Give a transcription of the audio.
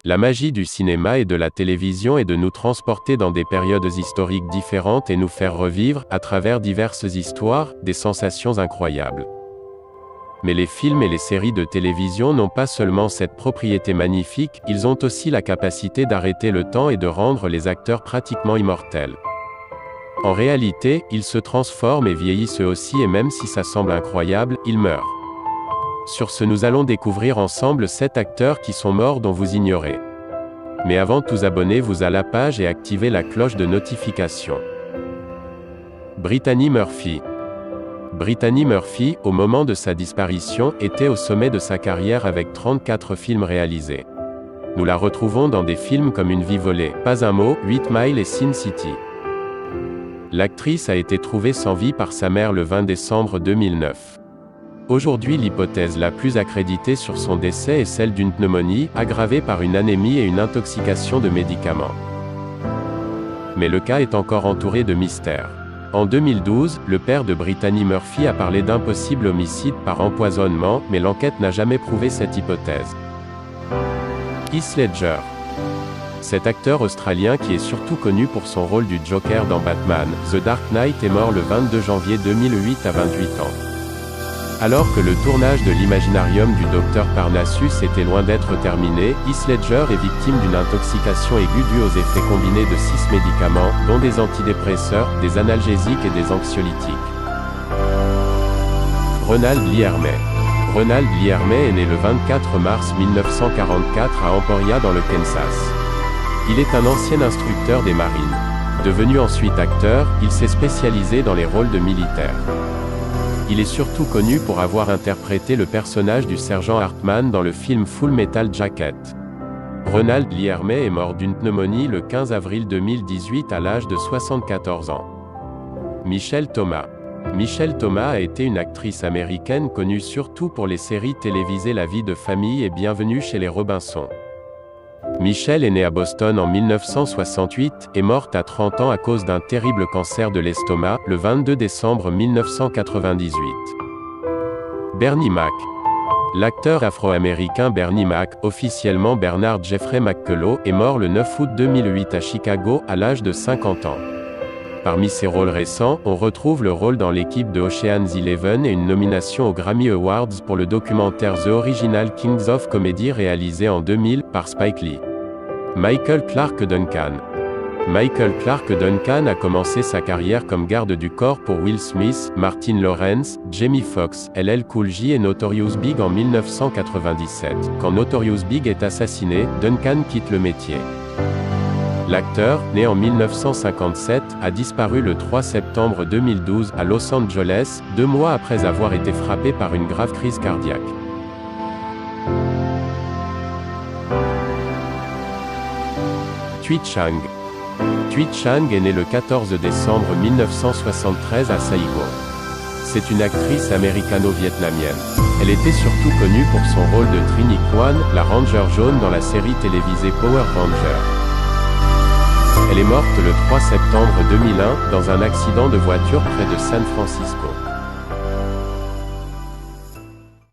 La magie du cinéma et de la télévision est de nous transporter dans des périodes historiques différentes et nous faire revivre, à travers diverses histoires, des sensations incroyables. Mais les films et les séries de télévision n'ont pas seulement cette propriété magnifique, ils ont aussi la capacité d'arrêter le temps et de rendre les acteurs pratiquement immortels. En réalité, ils se transforment et vieillissent eux aussi et même si ça semble incroyable, ils meurent. Sur ce, nous allons découvrir ensemble 7 acteurs qui sont morts dont vous ignorez. Mais avant tout, abonnez-vous à la page et activez la cloche de notification. Brittany Murphy. Brittany Murphy, au moment de sa disparition, était au sommet de sa carrière avec 34 films réalisés. Nous la retrouvons dans des films comme Une vie volée, Pas un mot, 8 Mile et Sin City. L'actrice a été trouvée sans vie par sa mère le 20 décembre 2009. Aujourd'hui, l'hypothèse la plus accréditée sur son décès est celle d'une pneumonie, aggravée par une anémie et une intoxication de médicaments. Mais le cas est encore entouré de mystères. En 2012, le père de Brittany Murphy a parlé d'un possible homicide par empoisonnement, mais l'enquête n'a jamais prouvé cette hypothèse. Heath Ledger. Cet acteur australien qui est surtout connu pour son rôle du Joker dans Batman, The Dark Knight est mort le 22 janvier 2008 à 28 ans. Alors que le tournage de l'Imaginarium du Dr Parnassus était loin d'être terminé, Heath Ledger est victime d'une intoxication aiguë due aux effets combinés de 6 médicaments, dont des antidépresseurs, des analgésiques et des anxiolytiques. Ronald Lee Ermey. Ronald Lee Ermey est né le 24 mars 1944 à Emporia dans le Kansas. Il est un ancien instructeur des marines. Devenu ensuite acteur, il s'est spécialisé dans les rôles de militaires. Il est surtout connu pour avoir interprété le personnage du sergent Hartman dans le film Full Metal Jacket. Ronald Lee Ermey est mort d'une pneumonie le 15 avril 2018 à l'âge de 74 ans. Michelle Thomas. Michelle Thomas a été une actrice américaine connue surtout pour les séries télévisées La vie de famille et Bienvenue chez les Robinson. Michelle est née à Boston en 1968, et morte à 30 ans à cause d'un terrible cancer de l'estomac, le 22 décembre 1998. Bernie Mac. L'acteur afro-américain Bernie Mac, officiellement Bernard Jeffrey McCullough, est mort le 9 août 2008 à Chicago, à l'âge de 50 ans. Parmi ses rôles récents, on retrouve le rôle dans l'équipe de Ocean's 11 et une nomination aux Grammy Awards pour le documentaire The Original Kings of Comedy réalisé en 2000 par Spike Lee. Michael Clarke Duncan. Michael Clarke Duncan a commencé sa carrière comme garde du corps pour Will Smith, Martin Lawrence, Jamie Foxx, LL Cool J et Notorious Big en 1997. Quand Notorious Big est assassiné, Duncan quitte le métier. L'acteur, né en 1957, a disparu le 3 septembre 2012 à Los Angeles, 2 mois après avoir été frappé par une grave crise cardiaque. Thuy Trang. Thuy Trang est née le 14 décembre 1973 à Saigon. C'est une actrice américano-vietnamienne. Elle était surtout connue pour son rôle de Trini Kwan, la Ranger jaune dans la série télévisée Power Rangers. Elle est morte le 3 septembre 2001, dans un accident de voiture près de San Francisco.